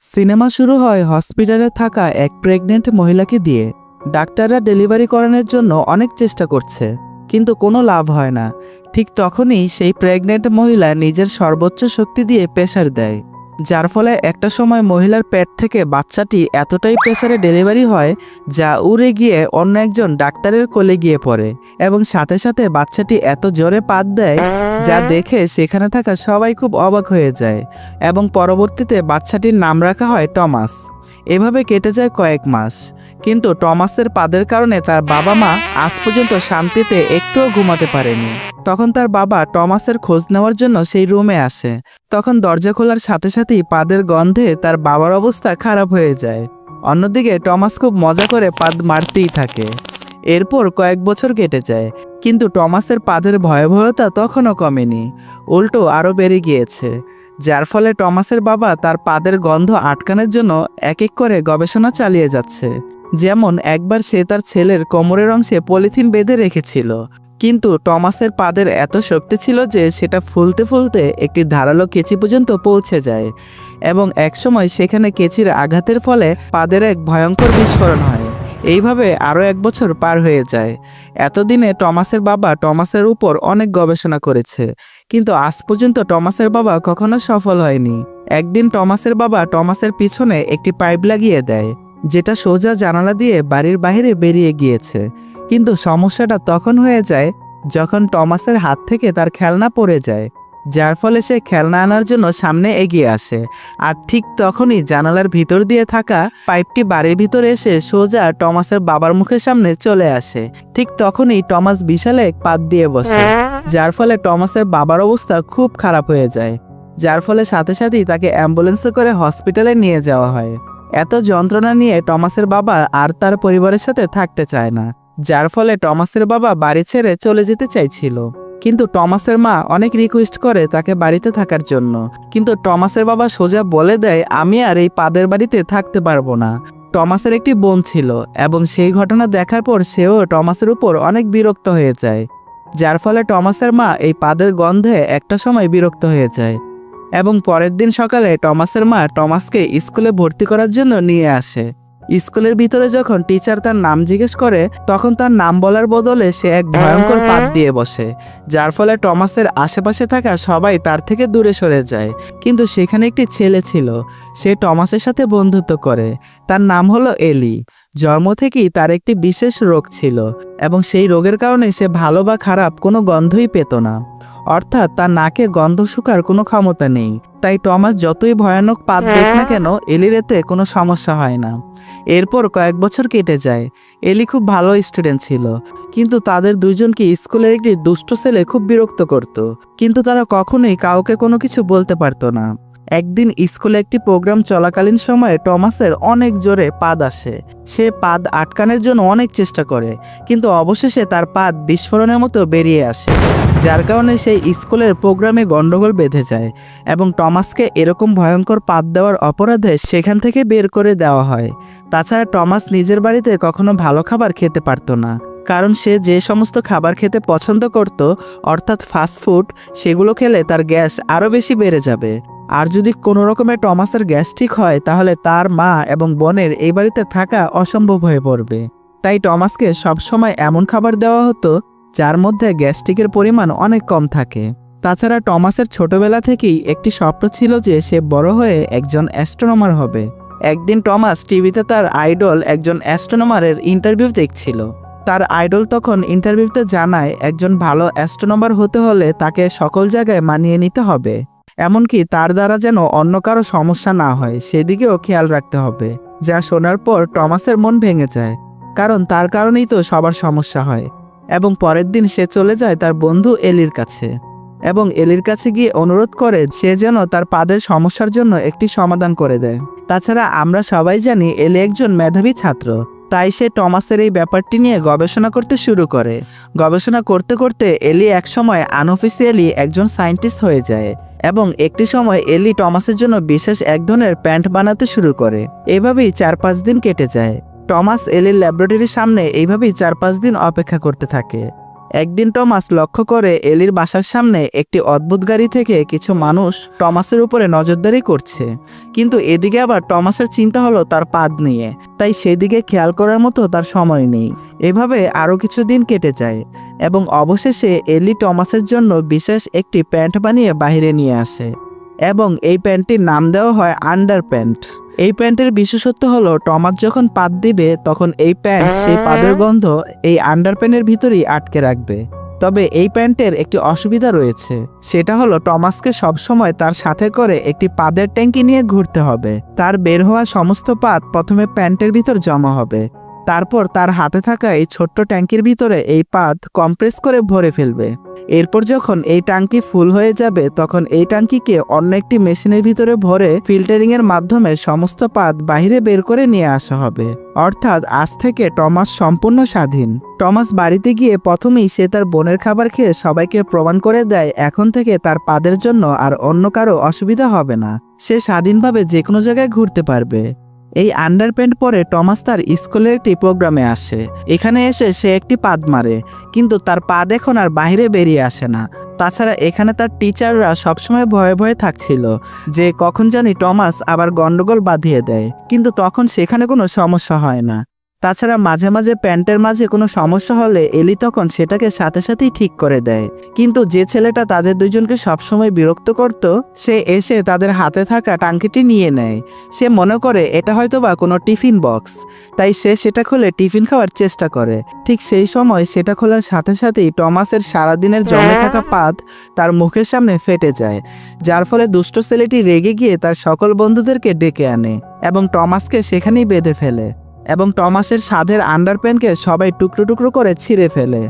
Cinema শুরু হয় হসপিটালে থাকা এক প্রেগনেন্ট মহিলাকে দিয়ে। ডাক্তাররা ডেলিভারি করানোর জন্য অনেক চেষ্টা করছে, কিন্তু কোনো লাভ হয় না। ঠিক তখনই সেই প্রেগনেন্ট মহিলা নিজের সর্বোচ্চ শক্তি দিয়ে প্রেসার দেয়, যার ফলে একটা সময় মহিলার পেট থেকে বাচ্চাটি এতটাই প্রেসারে ডেলিভারি হয় যা উড়ে গিয়ে অন্য একজন ডাক্তারের কোলে গিয়ে পড়ে, এবং সাথে সাথে বাচ্চাটি এত জোরে পাত দেয় যা দেখে সেখানে থাকা সবাই খুব অবাক হয়ে যায়, এবং পরবর্তীতে বাচ্চাটির নাম রাখা হয় টমাস। এভাবে কেটে যায় কয়েক মাস, কিন্তু টমাসের পাদের কারণে তার বাবা মা আজ পর্যন্ত শান্তিতে একটুও ঘুমাতে পারেনি। তখন তার বাবা টমাসের খোঁজ নেওয়ার জন্য সেই রুমে আসে। তখন দরজা খোলার সাথে সাথেই পাদের গন্ধে তার বাবার অবস্থা খারাপ হয়ে যায়। অন্যদিকে টমাস খুব মজা করে পাদ মারতেই থাকে। এরপর কয়েক বছর কেটে যায়, কিন্তু টমাসের পাদের ভয়াবহতা তখনও কমেনি, উল্টো আরও বেড়ে গিয়েছে। যার ফলে টমাসের বাবা তার পাদের গন্ধ আটকানোর জন্য এক এক করে গবেষণা চালিয়ে যাচ্ছে। যেমন একবার সে তার ছেলের কোমরের অংশে পলিথিন বেঁধে রেখেছিল, কিন্তু টমাসের পাদের এত শক্তি ছিল যে সেটা ফুলতে ফুলতে একটি ধারালো কেঁচি পর্যন্ত পৌঁছে যায়, এবং একসময় সেখানে কেঁচির আঘাতের ফলে পাদের এক ভয়ঙ্কর বিস্ফোরণ হয়। এইভাবে আরও এক বছর পার হয়ে যায়। এতদিনে টমাসের বাবা টমাসের উপর অনেক গবেষণা করেছে, কিন্তু আজ পর্যন্ত টমাসের বাবা কখনো সফল হয়নি। একদিন টমাসের বাবা টমাসের পিছনে একটি পাইপ লাগিয়ে দেয়, যেটা সোজা জানালা দিয়ে বাড়ির বাইরে বেরিয়ে গিয়েছে। কিন্তু সমস্যাটা তখন হয়ে যায় যখন টমাসের হাত থেকে তার খেলনা পড়ে যায়, যার ফলে সে খেলনা আনার জন্য সামনে এগিয়ে আসে। আর ঠিক তখনই জানালার ভিতর দিয়ে থাকা পাইপটি বাড়ির ভিতরে এসে সোজা টমাসের বাবার মুখের সামনে চলে আসে। ঠিক তখনই টমাস বিশাল এক পাত দিয়ে বসে, যার ফলে টমাসের বাবার অবস্থা খুব খারাপ হয়ে যায়। যার ফলে সাথে সাথেই তাকে অ্যাম্বুলেন্সে করে হসপিটালে নিয়ে যাওয়া হয়। এত যন্ত্রণা নিয়ে টমাসের বাবা আর তার পরিবারের সাথে থাকতে চায় না, যার ফলে টমাসের বাবা বাড়ি ছেড়ে চলে যেতে চাইছিল। কিন্তু টমাসের মা অনেক রিকোয়েস্ট করে তাকে বাড়িতে থাকার জন্য, কিন্তু টমাসের বাবা সোজা বলে দেয়, আমি আর এই পাদের বাড়িতে থাকতে পারবো না। টমাসের একটি বোন ছিল, এবং সেই ঘটনা দেখার পর সেও টমাসের উপর অনেক বিরক্ত হয়ে যায়, যার ফলে টমাসের মা এই পাদের গন্ধে একটা সময় বিরক্ত হয়ে যায়। এবং পরের দিন সকালে টমাসের মা টমাসকে স্কুলে ভর্তি করার জন্য নিয়ে আসে। স্কুলের ভিতরে যখন টিচার তার নাম জিজ্ঞেস করে, তখন তার নাম বলার বদলে সে এক ভয়ঙ্কর পাত দিয়ে বসে, যার ফলে টমাসের আশেপাশে থাকা সবাই তার থেকে দূরে সরে যায়। কিন্তু সেখানে একটি ছেলে ছিল, সে টমাসের সাথে বন্ধুত্ব করে। তার নাম হলো এলি। জন্ম থেকেই তার একটি বিশেষ রোগ ছিল, এবং সেই রোগের কারণে সে ভালো বা খারাপ কোনো গন্ধই পেত না, অর্থাৎ তার নাকে গন্ধ শুকার কোনো ক্ষমতা নেই। তাই টমাস যতই ভয়ানক পাত দেখ না কেন, এলির এতে কোনো সমস্যা হয় না। এরপর কয়েক বছর কেটে যায়। এলি খুব ভালো স্টুডেন্ট ছিল, কিন্তু তাদের দুইজনকে স্কুলের একটি দুষ্ট ছেলে খুব বিরক্ত করত, কিন্তু তারা কখনোই কাউকে কোনো কিছু বলতে পারতো না। একদিন স্কুলে একটি প্রোগ্রাম চলাকালীন সময়ে টমাসের অনেক জোরে পাদ আসে। সে পাদ আটকানোর জন্য অনেক চেষ্টা করে, কিন্তু অবশেষে তার পাদ বিস্ফোরণের মতো বেরিয়ে আসে, যার কারণে সেই স্কুলের প্রোগ্রামে গন্ডগোল বেঁধে যায়, এবং টমাসকে এরকম ভয়ঙ্কর পাদ দেওয়ার অপরাধে সেখান থেকে বের করে দেওয়া হয়। তাছাড়া টমাস নিজের বাড়িতে কখনো ভালো খাবার খেতে পারতো না, কারণ সে যে সমস্ত খাবার খেতে পছন্দ করত, অর্থাৎ ফাস্টফুড, সেগুলো খেলে তার গ্যাস আরও বেশি বেড়ে যাবে। আর যদি কোনো রকমের টমাসের গ্যাস্ট্রিক হয়, তাহলে তার মা এবং বোনের এই বাড়িতে থাকা অসম্ভব হয়ে পড়বে। তাই টমাসকে সবসময় এমন খাবার দেওয়া হতো যার মধ্যে গ্যাস্ট্রিকের পরিমাণ অনেক কম থাকে। তাছাড়া টমাসের ছোটবেলা থেকেই একটি স্বপ্ন ছিল যে সে বড় হয়ে একজন অ্যাস্ট্রোনমার হবে। একদিন টমাস টিভিতে তার আইডল একজন অ্যাস্ট্রোনমারের ইন্টারভিউ দেখছিল। তার আইডল তখন ইন্টারভিউতে জানায়, একজন ভালো অ্যাস্ট্রোনমার হতে হলে তাকে সকল জায়গায় মানিয়ে নিতে হবে, এমনকি তার দ্বারা যেন অন্য কারো সমস্যা না হয় সেদিকেও খেয়াল রাখতে হবে। যা শোনার পর টমাসের মন ভেঙে যায়, কারণ তার কারণেই তো সবার সমস্যা হয়। এবং পরের দিন সে চলে যায় তার বন্ধু এলির কাছে, এবং এলির কাছে গিয়ে অনুরোধ করে সে যেন তার পাদের সমস্যার জন্য একটি সমাধান করে দেয়। তাছাড়া আমরা সবাই জানি এলি একজন মেধাবী ছাত্র, তাই সে টমাসের এই ব্যাপারটি নিয়ে গবেষণা করতে শুরু করে। গবেষণা করতে করতে এলি একসময় আনঅফিসিয়ালি একজন সায়েন্টিস্ট হয়ে যায়, এবং একটি সময় এলি টমাসের জন্য বিশেষ এক ধরনের প্যান্ট বানাতে শুরু করে। এভাবেই 4-5 দিন কেটে যায়। টমাস এলির ল্যাবরেটরির সামনে এইভাবেই 4-5 দিন অপেক্ষা করতে থাকে। একদিন টমাস লক্ষ্য করে এলির বাসার সামনে একটি অদ্ভুত গাড়ি থেকে কিছু মানুষ টমাসের উপরে নজরদারি করছে। কিন্তু এদিকে আবার টমাসের চিন্তা হলো তার পাদ নিয়ে, তাই সেদিকে খেয়াল করার মতো তার সময় নেই। এভাবে আরও কিছুদিন কেটে যায় এবং অবশেষে এলি টমাসের জন্য বিশেষ একটি প্যান্ট বানিয়ে বাইরে নিয়ে আসে এবং এই প্যান্টটির নাম দেওয়া হয় আন্ডার প্যান্ট। এই প্যান্টের বিশেষত্ব হলো টমাস যখন পাদ দিবে তখন এই প্যান্ট সেই পাদের গন্ধ এই আন্ডার প্যান্টের ভিতরেই আটকে রাখবে। তবে এই প্যান্টের একটি অসুবিধা রয়েছে, সেটা হলো টমাসকে সবসময় তার সাথে করে একটি পাদের ট্যাঙ্কি নিয়ে ঘুরতে হবে। তার বের হওয়া সমস্ত পাদ প্রথমে প্যান্টের ভিতর জমা হবে, তারপর তার হাতে থাকা এই ছোট্ট ট্যাঙ্কির ভিতরে এই পাদ কম্প্রেস করে ভরে ফেলবে। এরপর যখন এই ট্যাঙ্কি ফুল হয়ে যাবে তখন এই ট্যাঙ্কিকে অন্য একটি মেশিনের ভিতরে ভরে ফিল্টারিং এর মাধ্যমে সমস্ত পাদ বাইরে বের করে নিয়ে আসা হবে। অর্থাৎ আজ থেকে টমাস সম্পূর্ণ স্বাধীন। টমাস বাড়িতে গিয়ে প্রথমেই সে তার বোনের খাবার খেয়ে সবাইকে প্রমাণ করে দেয় এখন থেকে তার পাদের জন্য আর অন্য কারো অসুবিধা হবে না, সে স্বাধীনভাবে যে কোনো জায়গায় ঘুরতে পারবে। এই আন্ডারপ্যান্ট পরে টমাস তার স্কুলের একটি প্রোগ্রামে আসে। এখানে এসে সে একটি পাদ মারে, কিন্তু তার পাদ এখন আর বাইরে বেরিয়ে আসে না। তাছাড়া এখানে তার টিচাররা সবসময় ভয়ে ভয়ে থাকছিল যে কখন জানি টমাস আবার গন্ডগোল বাঁধিয়ে দেয়, কিন্তু তখন সেখানে কোনো সমস্যা হয় না। তাছাড়া মাঝে মাঝে প্যান্টের মাঝে কোনো সমস্যা হলে এলি তখন সেটাকে সাথে সাথেই ঠিক করে দেয়। কিন্তু যে ছেলেটা তাদের দুইজনকে সবসময় বিরক্ত করত, সে এসে তাদের হাতে থাকা টাঙ্কিটি নিয়ে নেয়। সে মনে করে এটা হয়তোবা কোনো টিফিন বক্স, তাই সে সেটা খুলে টিফিন খাওয়ার চেষ্টা করে। ঠিক সেই সময় সেটা খোলার সাথে সাথেই টমাসের সারাদিনের জমে থাকা পাদ তার মুখের সামনে ফেটে যায়, যার ফলে দুষ্ট ছেলেটি রেগে গিয়ে তার সকল বন্ধুদেরকে ডেকে আনে এবং টমাসকে সেখানেই বেঁধে ফেলে এবং টমাসের সাধের আন্ডারপ্যান্টকে সবাই টুকরো টুকরো করে ছিঁড়ে ফেলে।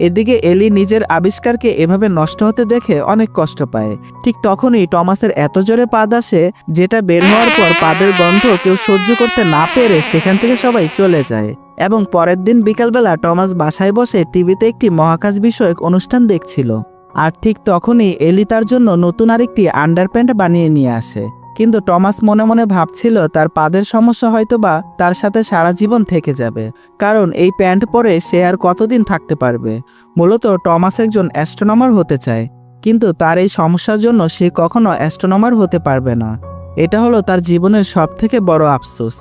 এদিকে এলি নিজের আবিষ্কারকে এভাবে নষ্ট হতে দেখে অনেক কষ্ট পায়। ঠিক তখনই টমাসের এত জোরে পাদ আসে যেটা বের হওয়ার পর পাদের গন্ধ কেউ সহ্য করতে না পেরে সেখান থেকে সবাই চলে যায়। এবং পরের দিন বিকালবেলা টমাস বাসায় বসে টিভিতে একটি মহাকাশ বিষয়ক অনুষ্ঠান দেখছিল। আর ঠিক তখনই এলি তার জন্য নতুন আরেকটি আন্ডারপ্যান্ট বানিয়ে নিয়ে আসে। কিন্তু টমাস মনে মনে ভাবছিল তার পাদের সমস্যা হয়তোবা তার সাথে সারা জীবন থেকে যাবে, কারণ এই প্যান্ট পরে সে আর কতদিন থাকতে পারবে। মূলত টমাস একজন অ্যাস্ট্রোনমার হতে চায়, কিন্তু তার এই সমস্যার জন্য সে কখনো অ্যাস্ট্রোনমার হতে পারবে না। এটা হলো তার জীবনের সবথেকে বড় আফসোস।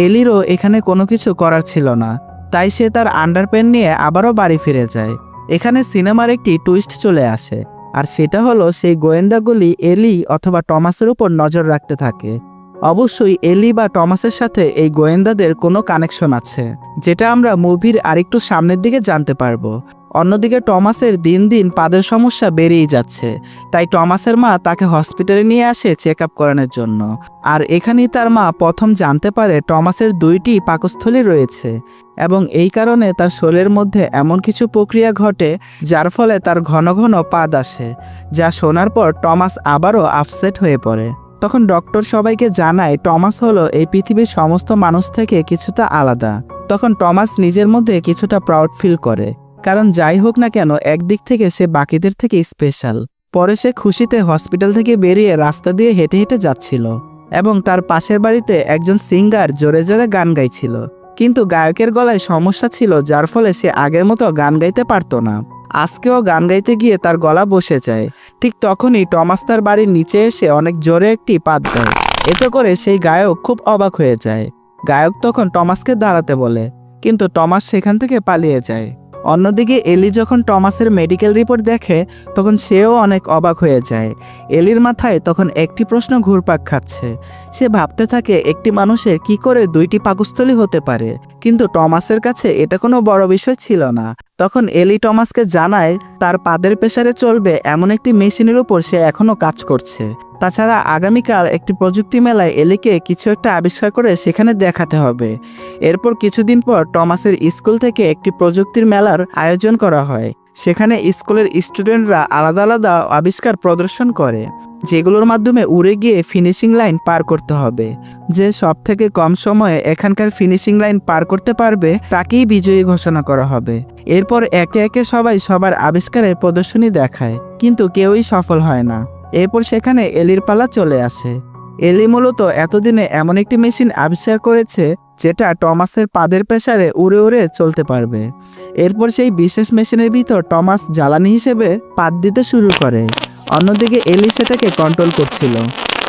এলিরও এখানে কোনো কিছু করার ছিল না, তাই সে তার আন্ডারপ্যান্ট নিয়ে আবারও বাড়ি ফিরে যায়। এখানে সিনেমার একটি টুইস্ট চলে আসে, আর সেটা হলো সেই গোয়েন্দাগুলি এলি অথবা টমাসের উপর নজর রাখতে থাকে। অবশ্যই এলি বা টমাসের সাথে এই গোয়েন্দাদের কোনো কানেকশন আছে, যেটা আমরা মুভির আরেকটু সামনের দিকে জানতে পারবো। অন্যদিকে টমাসের দিন দিন পাদের সমস্যা বেড়েই যাচ্ছে, তাই টমাসের মা তাকে হসপিটালে নিয়ে আসে চেক আপ করানোর জন্য। আর এখানেই তার মা প্রথম জানতে পারে টমাসের 2টি পাকস্থলী রয়েছে এবং এই কারণে তার শরীরের মধ্যে এমন কিছু প্রক্রিয়া ঘটে যার ফলে তার ঘন ঘন পাদ আসে, যা শোনার পর টমাস আবারও আপসেট হয়ে পড়ে। তখন ডক্টর সবাইকে জানায় টমাস হলো এই পৃথিবীর সমস্ত মানুষ থেকে কিছুটা আলাদা। তখন টমাস নিজের মধ্যে কিছুটা প্রাউড ফিল করে, কারণ যাই হোক না কেন একদিক থেকে সে বাকিদের থেকে স্পেশাল। পরে সে খুশিতে হসপিটাল থেকে বেরিয়ে রাস্তা দিয়ে হেঁটে হেঁটে যাচ্ছিল এবং তার পাশের বাড়িতে একজন সিঙ্গার জোরে জোরে গান গাইছিল, কিন্তু গায়কের গলায় সমস্যা ছিল যার ফলে সে আগের মতো গান গাইতে পারতো না। আজকেও গান গাইতে গিয়ে তার গলা বসে যায়। ঠিক তখনই টমাস তার বাড়ির নিচে এসে অনেক জোরে একটি পাদ দেয়। এতে করে সেই গায়ক খুব অবাক হয়ে যায়। গায়ক তখন টমাসকে দাঁড়াতে বলে, কিন্তু টমাস সেখান থেকে পালিয়ে যায়। অন্যদিকে এলি যখন টমাসের মেডিকেল রিপোর্ট দেখে তখন সেও অনেক অবাক হয়ে যায়। এলির মাথায় তখন একটি প্রশ্ন ঘুরপাক খাচ্ছে। সে ভাবতে থাকে একটি মানুষের কি করে 2টি পাকস্থলী হতে পারে, কিন্তু টমাসের কাছে এটা কোনো বড় বিষয় ছিল না। তখন এলি টমাসকে জানায় তার পাদের প্রেসারে চলবে এমন একটি মেশিনের উপর সে এখনও কাজ করছে। তাছাড়া আগামীকাল একটি প্রযুক্তি মেলায় এলিকে কিছু একটা আবিষ্কার করে সেখানে দেখাতে হবে। এরপর কিছুদিন পর টমাসের স্কুল থেকে একটি প্রযুক্তির মেলার আয়োজন করা হয়। সেখানে স্কুলের স্টুডেন্টরা আলাদা আলাদা আবিষ্কার প্রদর্শন করে, যেগুলোর মাধ্যমে উড়ে গিয়ে ফিনিশিং লাইন পার করতে হবে। যে সব থেকে কম সময়ে এখানকার ফিনিশিং লাইন পার করতে পারবে তাকেই বিজয়ী ঘোষণা করা হবে। এরপর একে একে সবাই সবার আবিষ্কারের প্রদর্শনী দেখায়, কিন্তু কেউই সফল হয় না। এরপর সেখানে এলির পালা চলে আসে। এলি মূলত এতদিনে এমন একটি মেশিন আবিষ্কার করেছে যেটা টমাসের পাদের প্রেসারে উড়ে উড়ে চলতে পারবে। এরপর সেই বিশেষ মেশিনের ভিতর টমাস জ্বালানি হিসেবে পাদ দিতে শুরু করে। অন্যদিকে এলি সেটাকে কন্ট্রোল করছিল।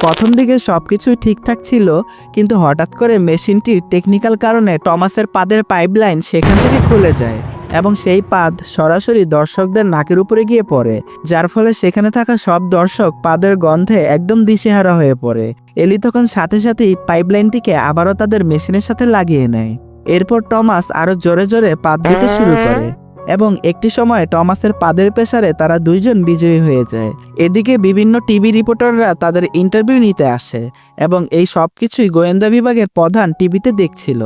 প্রথম দিকে সবকিছুই ঠিকঠাক ছিল, কিন্তু হঠাৎ করে মেশিনটির টেকনিক্যাল কারণে টমাসের পাদের পাইপলাইন সেখান থেকে খুলে যায় এবং সেই পাদ সরাসরি দর্শকদের নাকের উপরে গিয়ে পড়ে, যার ফলে সেখানে থাকা সব দর্শক পাদের গন্ধে একদম দিশেহারা হয়ে পড়ে। এলি তখন সাথে সাথেই পাইপলাইনটিকে আবারও তাদের মেশিনের সাথে লাগিয়ে নেয়। এরপর টমাস আরো জোরে জোরে পাদ দিতে শুরু করে এবং একটি সময় টমাসের পাদের প্রেসারে তারা দুইজন বিজয়ী হয়ে যায়। এদিকে বিভিন্ন টিভি রিপোর্টাররা তাদের ইন্টারভিউ নিতে আসে এবং এই সব কিছুই গোয়েন্দা বিভাগের প্রধান টিভিতে দেখছিল।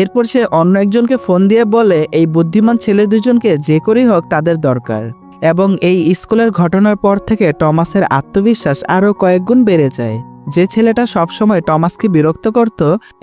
এরপর সে অন্য একজনকে ফোন দিয়ে বলে এই বুদ্ধিমান ছেলে দুজনকে যে করেই হোক তাদের দরকার। এবং এই স্কুলের ঘটনার পর থেকে টমাসের আত্মবিশ্বাস আরও কয়েক গুণ বেড়ে যায়। যে ছেলেটা সবসময় টমাসকে বিরক্ত করত,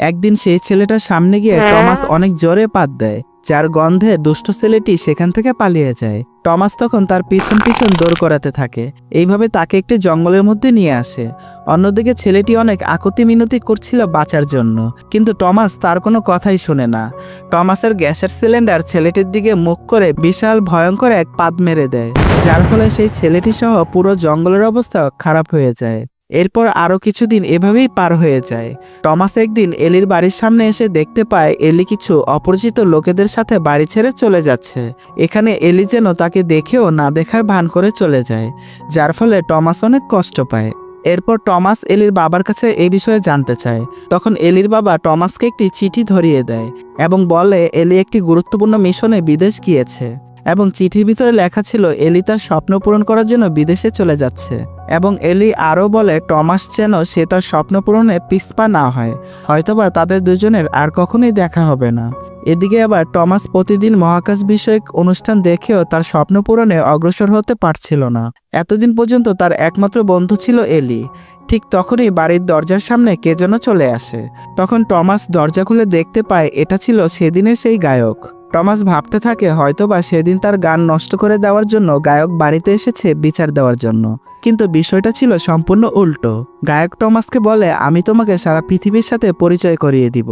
একদিন সেই ছেলেটার সামনে গিয়ে টমাস অনেক জোরে পাদ দেয়, যার গন্ধে দুষ্ট ছেলেটি সেখান থেকে পালিয়ে যায়। টমাস তখন তার পিছন পিছন দৌড় করাতে থাকে। এইভাবে তাকে একটি জঙ্গলের মধ্যে নিয়ে আসে। অন্যদিকে ছেলেটি অনেক আকুতি মিনতি করছিল বাঁচার জন্য, কিন্তু টমাস তার কোনো কথাই শোনে না। টমাসের গ্যাসের সিলিন্ডার ছেলেটির দিকে মুখ করে বিশাল ভয়ঙ্কর এক পাদ মেরে দেয়, যার ফলে সেই ছেলেটি সহ পুরো জঙ্গলের অবস্থা খারাপ হয়ে যায়। এরপর আরও কিছুদিন এভাবেই পার হয়ে যায়। টমাস একদিন এলির বাড়ির সামনে এসে দেখতে পায় এলি কিছু অপরিচিত লোকেদের সাথে বাড়ি ছেড়ে চলে যাচ্ছে। এখানে এলি যেন তাকে দেখেও না দেখার ভান করে চলে যায়, যার ফলে টমাস অনেক কষ্ট পায়। এরপর টমাস এলির বাবার কাছে এই বিষয়ে জানতে চায়। তখন এলির বাবা টমাসকে একটি চিঠি ধরিয়ে দেয় এবং বলে এলি একটি গুরুত্বপূর্ণ মিশনে বিদেশ গিয়েছে এবং চিঠির ভিতরে লেখা ছিল এলি তার স্বপ্ন পূরণ করার জন্য বিদেশে চলে যাচ্ছে। এবং এলি আরও বলে টমাস যেন সে তার স্বপ্ন পূরণে পিছপা না হয়, হয়তোবা তাদের দুজনের আর কখনোই দেখা হবে না। এদিকে আবার টমাস প্রতিদিন মহাকাশ বিষয়ক অনুষ্ঠান দেখেও তার স্বপ্ন পূরণে অগ্রসর হতে পারছিল না। এতদিন পর্যন্ত তার একমাত্র বন্ধু ছিল এলি। ঠিক তখনই বাড়ির দরজার সামনে কে যেন চলে আসে। তখন টমাস দরজা খুলে দেখতে পায় এটা ছিল সেদিনের সেই গায়ক। টমাস ভাবতে থাকে হয়তোবা সেদিন তার গান নষ্ট করে দেওয়ার জন্য গায়ক বাড়িতে এসেছে বিচার দেওয়ার জন্য, কিন্তু বিষয়টা ছিল সম্পূর্ণ উল্টো। গায়ক টমাসকে বলে আমি তোমাকে সারা পৃথিবীর সাথে পরিচয় করিয়ে দিব।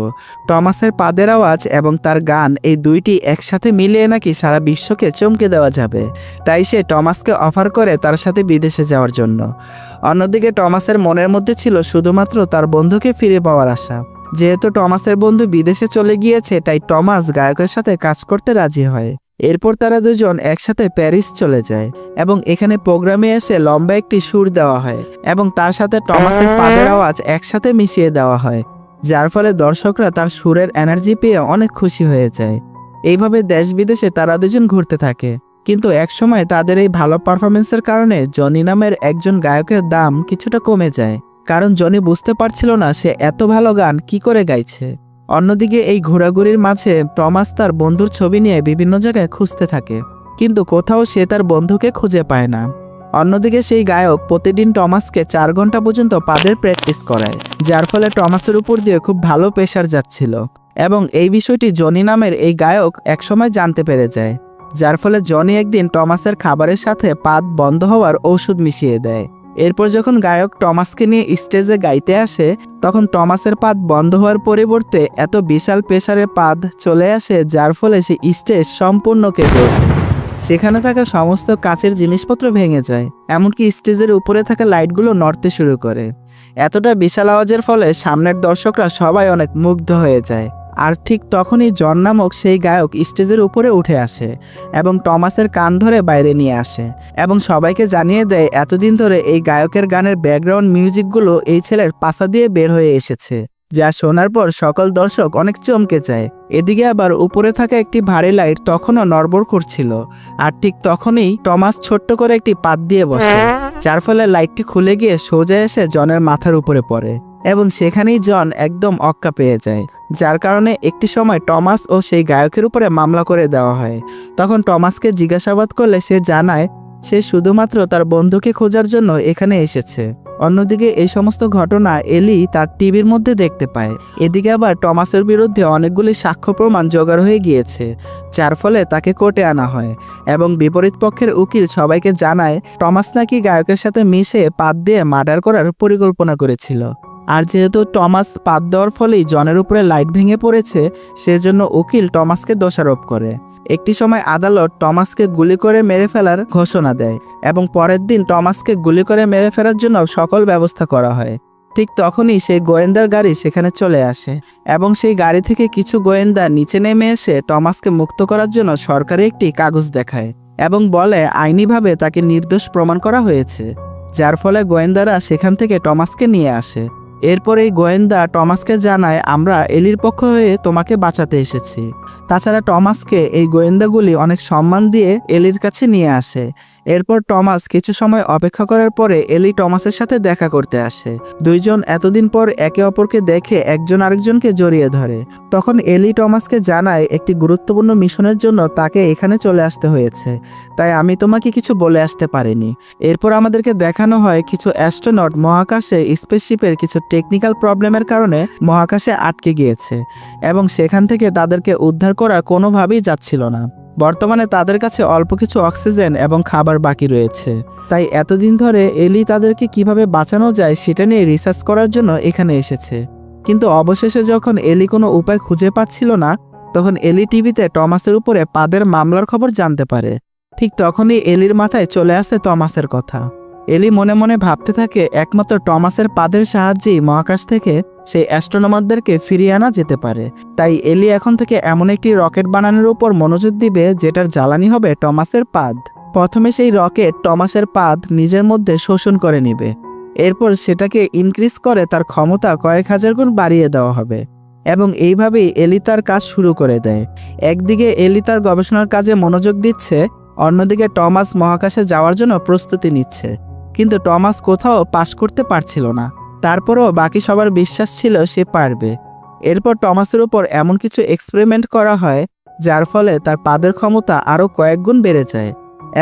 টমাসের পাদের আওয়াজ এবং তার গান এই দুইটি একসাথে মিলিয়ে নাকি সারা বিশ্বকে চমকে দেওয়া যাবে। তাই সে টমাসকে অফার করে তার সাথে বিদেশে যাওয়ার জন্য। অন্যদিকে টমাসের মনের মধ্যে ছিল শুধুমাত্র তার বন্ধুকে ফিরে পাওয়ার আশা। যেহেতু টমাসের বন্ধু বিদেশে চলে গিয়েছে, তাই টমাস গায়কের সাথে কাজ করতে রাজি হয়। এরপর তারা দুজন একসাথে প্যারিস চলে যায় এবং এখানে প্রোগ্রামে এসে লম্বা একটি সুর দেওয়া হয় এবং তার সাথে টমাসের পাদের আওয়াজ একসাথে মিশিয়ে দেওয়া হয়, যার ফলে দর্শকরা তার সুরের এনার্জি পেয়ে অনেক খুশি হয়ে যায়। এইভাবে দেশ বিদেশে তারা দুজন ঘুরতে থাকে। কিন্তু একসময় তাদের এই ভালো পারফরমেন্সের কারণে জনি নামের একজন গায়কের দাম কিছুটা কমে যায়, কারণ জনি বুঝতে পারছিল না সে এত ভালো গান কি করে গাইছে। অন্যদিকে এই ঘোরাঘুরির মাঝে টমাস তার বন্ধুর ছবি নিয়ে বিভিন্ন জায়গায় খুঁজতে থাকে, কিন্তু কোথাও সে তার বন্ধুকে খুঁজে পায় না। অন্যদিকে সেই গায়ক প্রতিদিন টমাসকে 4 ঘন্টা পর্যন্ত পাদের প্র্যাকটিস করায়, যার ফলে টমাসের উপর দিয়ে খুব ভালো প্রেশার যাচ্ছিল এবং এই বিষয়টি জনি নামের এই গায়ক একসময় জানতে পেরে যায়, যার ফলে জনি একদিন টমাসের খাবারের সাথে পাদ বন্ধ হওয়ার ঔষধ মিশিয়ে দেয়। এরপর যখন গায়ক টমাসকে নিয়ে স্টেজে গাইতে আসে, তখন টমাসের পাদ বন্ধ হওয়ার পরিবর্তে এত বিশাল প্রেসারে পাদ চলে আসে, যার ফলে সে স্টেজ সম্পূর্ণ কেঁপে ওঠে। সেখানে থাকা সমস্ত কাচের জিনিসপত্র ভেঙে যায়, এমনকি স্টেজের উপরে থাকা লাইটগুলো নড়তে শুরু করে। এতটা বিশাল আওয়াজের ফলে সামনের দর্শকরা সবাই অনেক মুগ্ধ হয়ে যায়। আর ঠিক তখনই জন নামক সেই গায়ক স্টেজের উপরে উঠে আসে এবং টমাসের কান ধরে বাইরে নিয়ে আসে এবং সবাইকে জানিয়ে দেয় এতদিন ধরে এই গায়কের গানের ব্যাকগ্রাউন্ড মিউজিকগুলো এই ছেলের পাছা দিয়ে বের হয়ে এসেছে, যা শোনার পর সকল দর্শক অনেক চমকে যায়। এদিকে আবার উপরে থাকা একটি ভারী লাইট তখনও নড়বড় করছিল, আর ঠিক তখনই টমাস ছোট্ট করে একটি পাত দিয়ে বসে, যার ফলে লাইটটি খুলে গিয়ে সোজা এসে জনের মাথার উপরে পড়ে এবং সেখানেই জন একদম অক্কা পেয়ে যায়, যার কারণে একটি সময় টমাস ও সেই গায়কের উপরে মামলা করে দেওয়া হয়। তখন টমাসকে জিজ্ঞাসাবাদ করলে সে জানায় সে শুধুমাত্র তার বন্ধুকে খোঁজার জন্য এখানে এসেছে। অন্যদিকে এই সমস্ত ঘটনা এলি তার টিভির মধ্যে দেখতে পায়। এদিকে আবার টমাসের বিরুদ্ধে অনেকগুলি সাক্ষ্য প্রমাণ জোগাড় হয়ে গিয়েছে, যার ফলে তাকে কোর্টে আনা হয় এবং বিপরীত পক্ষের উকিল সবাইকে জানায় টমাস নাকি গায়কের সাথে মিশে পাত দিয়ে মার্ডার করার পরিকল্পনা করেছিল। আর যেহেতু টমাস পাত দেওয়ার ফলেই জনের উপরে লাইট ভেঙে পড়েছে, সেজন্য উকিল টমাসকে দোষারোপ করে। একটি সময় আদালত টমাসকে গুলি করে মেরে ফেলার ঘোষণা দেয় এবং পরের দিন টমাসকে গুলি করে মেরে ফেলার জন্য সকল ব্যবস্থা করা হয়। ঠিক তখনই সেই গোয়েন্দার গাড়ি সেখানে চলে আসে এবং সেই গাড়ি থেকে কিছু গোয়েন্দা নিচে নেমে এসে টমাসকে মুক্ত করার জন্য সরকারি একটি কাগজ দেখায় এবং বলে আইনিভাবে তাকে নির্দোষ প্রমাণ করা হয়েছে, যার ফলে গোয়েন্দারা সেখান থেকে টমাসকে নিয়ে আসে। এরপর এই গোয়েন্দা টমাসকে জানায়, আমরা এলির পক্ষ হয়ে তোমাকে বাঁচাতে এসেছি। তাছাড়া টমাসকে এই গোয়েন্দাগুলি অনেক সম্মান দিয়ে এলির কাছে নিয়ে আসে। এরপর টমাস কিছু সময় অপেক্ষা করার পরে এলি টমাসের সাথে দেখা করতে আসে। দুইজন এতদিন পর একে অপরকে দেখে একজন আরেকজনকে জড়িয়ে ধরে। তখন এলি টমাসকে জানায়, একটি গুরুত্বপূর্ণ মিশনের জন্য তাকে এখানে চলে আসতে হয়েছে, তাই আমি তোমাকে কিছু বলে আসতে পারিনি। এরপর আমাদেরকে দেখানো হয় কিছু অ্যাস্ট্রোনট মহাকাশে স্পেসশিপের কিছু টেকনিক্যাল প্রবলেমের কারণে মহাকাশে আটকে গিয়েছে এবং সেখান থেকে তাদেরকে উদ্ধার করা কোনোভাবেই যাচ্ছিল না। বর্তমানে তাদের কাছে অল্প কিছু অক্সিজেন এবং খাবার বাকি রয়েছে, তাই এতদিন ধরে এলি তাদেরকে কিভাবে বাঁচানো যায় সেটা নিয়ে রিসার্চ করার জন্য এখানে এসেছে। কিন্তু অবশেষে যখন এলি কোনো উপায় খুঁজে পাচ্ছিল না, তখন এলি টিভিতে টমাসের উপরে পাদের মামলার খবর জানতে পারে। ঠিক তখনই এলির মাথায় চলে আসে টমাসের কথা। এলি মনে মনে ভাবতে থাকে, একমাত্র টমাসের পাদের সাহায্যেই মহাকাশ থেকে সেই অ্যাস্ট্রোনমারদেরকে ফিরিয়ে আনা যেতে পারে। তাই এলি এখন থেকে এমন একটি রকেট বানানোর উপর মনোযোগ দিবে যেটার জ্বালানি হবে টমাসের পাদ। প্রথমে সেই রকেট টমাসের পাদ নিজের মধ্যে শোষণ করে নিবে, এরপর সেটাকে ইনক্রিজ করে তার ক্ষমতা কয়েক হাজার গুণ বাড়িয়ে দেওয়া হবে এবং এইভাবেই এলি তার কাজ শুরু করে দেয়। একদিকে এলি তার গবেষণার কাজে মনোযোগ দিচ্ছে, অন্যদিকে টমাস মহাকাশে যাওয়ার জন্য প্রস্তুতি নিচ্ছে। কিন্তু টমাস কোথাও পাশ করতে পারছিল না, তারপরও বাকি সবার বিশ্বাস ছিল সে পারবে। এরপর টমাসের উপর এমন কিছু এক্সপেরিমেন্ট করা হয় যার ফলে তার পাদের ক্ষমতা আরও কয়েক গুণ বেড়ে যায়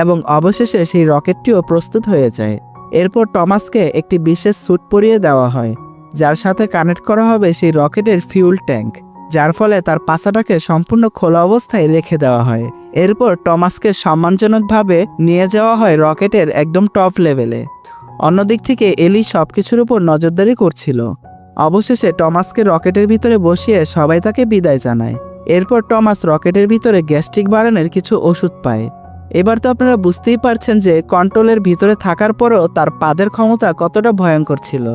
এবং অবশেষে সেই রকেটটিও প্রস্তুত হয়ে যায়। এরপর টমাসকে একটি বিশেষ স্যুট পরিয়ে দেওয়া হয় যার সাথে কানেক্ট করা হবে সেই রকেটের ফিউল ট্যাঙ্ক, যার ফলে তার পাছাটাকে সম্পূর্ণ খোলা অবস্থায় রেখে দেওয়া হয়। এরপর টমাসকে সম্মানজনকভাবে নিয়ে যাওয়া হয় রকেটের একদম টপ লেভেলে। অন্যদিক থেকে এলি সবকিছুর উপর নজরদারি করছিল। অবশেষে টমাসকে রকেটের ভিতরে বসিয়ে সবাই তাকে বিদায় জানায়। এরপর টমাস রকেটের ভিতরে গ্যাস্ট্রিক বাড়ানোর কিছু ওষুধ পায়। এবার তো আপনারা বুঝতেই পারছেন যে কন্ট্রোলের ভিতরে থাকার পরও তার পাদের ক্ষমতা কতটা ভয়ঙ্কর ছিল।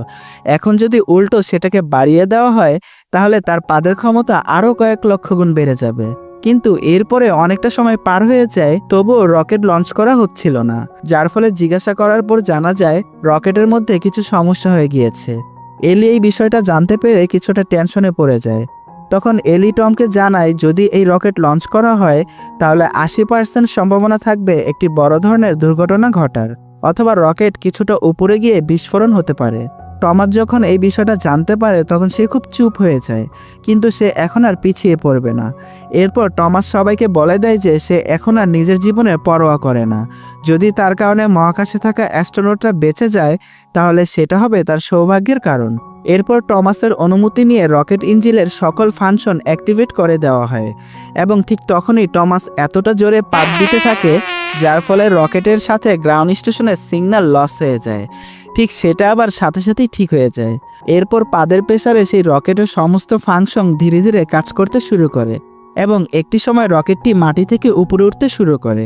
এখন যদি উল্টো সেটাকে বাড়িয়ে দেওয়া হয় তাহলে তার পাদের ক্ষমতা আরও কয়েক লক্ষ গুণ বেড়ে যাবে। কিন্তু এরপরে অনেকটা সময় পার হয়ে যায়, তবুও রকেট লঞ্চ করা হচ্ছিল না, যার ফলে জিজ্ঞাসা করার পর জানা যায় রকেটের মধ্যে কিছু সমস্যা হয়ে গিয়েছে। এলি এই বিষয়টা জানতে পেরে কিছুটা টেনশনে পড়ে যায়। তখন এলি টমকে জানায়, যদি এই রকেট লঞ্চ করা হয় তাহলে 80% সম্ভাবনা থাকবে একটি বড় ধরনের দুর্ঘটনা ঘটার, অথবা রকেট কিছুটা উপরে গিয়ে বিস্ফোরণ হতে পারে। টমাস যখন এই বিষয়টা জানতে পারে তখন সে খুব চুপ হয়ে যায়, কিন্তু সে এখন আর পিছিয়ে পড়বে না। এরপর টমাস সবাইকে বলে দেয় যে সে এখন আর নিজের জীবনের পরোয়া করে না। যদি তার কারণে মহাকাশে থাকা অ্যাস্ট্রোনটরা বেঁচে যায় তাহলে সেটা হবে তার সৌভাগ্যের কারণ। এরপর টমাসের অনুমতি নিয়ে রকেট ইঞ্জিনের সকল ফাংশন অ্যাক্টিভেট করে দেওয়া হয় এবং ঠিক তখনই টমাস এতটা জোরে পাত দিতে থাকে যার ফলে রকেটের সাথে গ্রাউন্ড স্টেশনের সিগন্যাল লস হয়ে যায়। ঠিক সেটা আবার সাথে সাথেই ঠিক হয়ে যায়। এরপর পাদের প্রেসারে সেই রকেটের সমস্ত ফাংশন ধীরে ধীরে কাজ করতে শুরু করে এবং একটি সময় রকেটটি মাটি থেকে উপরে উঠতে শুরু করে।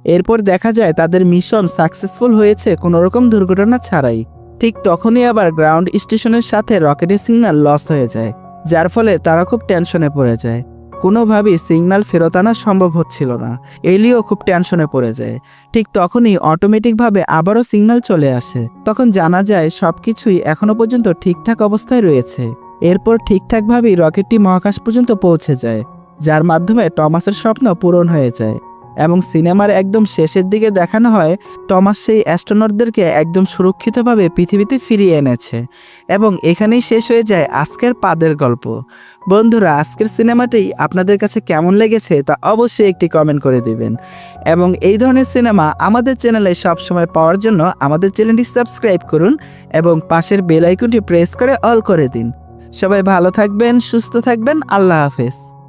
এরপর দেখা যায় তাদের মিশন সাকসেসফুল হয়েছে কোনোরকম দুর্ঘটনা ছাড়াই। ঠিক তখনই আবার গ্রাউন্ড স্টেশনের সাথে রকেটের সিগন্যাল লস হয়ে যায়, যার ফলে তারা খুব টেনশনে পড়ে যায়। কোনোভাবেই সিগন্যাল ফেরত আনা সম্ভব হচ্ছিল না। এলিও খুব টেনশনে পড়ে যায়। ঠিক তখনই অটোমেটিকভাবে আবারও সিগন্যাল চলে আসে। তখন জানা যায় সবকিছুই এখনো পর্যন্ত ঠিকঠাক অবস্থায় রয়েছে। এরপর ঠিকঠাকভাবেই রকেটটি মহাকাশ পর্যন্ত পৌঁছে যায়, যার মাধ্যমে টমাসের স্বপ্ন পূরণ হয়ে যায় এবং সিনেমার একদম শেষের দিকে দেখানো হয় টমাস সেই অ্যাস্ট্রোনটদেরকে একদম সুরক্ষিতভাবে পৃথিবীতে ফিরিয়ে এনেছে এবং এখানেই শেষ হয়ে যায় আজকের পাদের গল্প। বন্ধুরা, আজকের সিনেমাটি আপনাদের কাছে কেমন লেগেছে তা অবশ্যই একটি কমেন্ট করে দিবেন এবং এই ধরনের সিনেমা আমাদের চ্যানেলে সবসময় পাওয়ার জন্য আমাদের চ্যানেলটি সাবস্ক্রাইব করুন এবং পাশের বেল আইকনটি প্রেস করে অল করে দিন। সবাই ভালো থাকবেন, সুস্থ থাকবেন। আল্লাহ হাফেজ।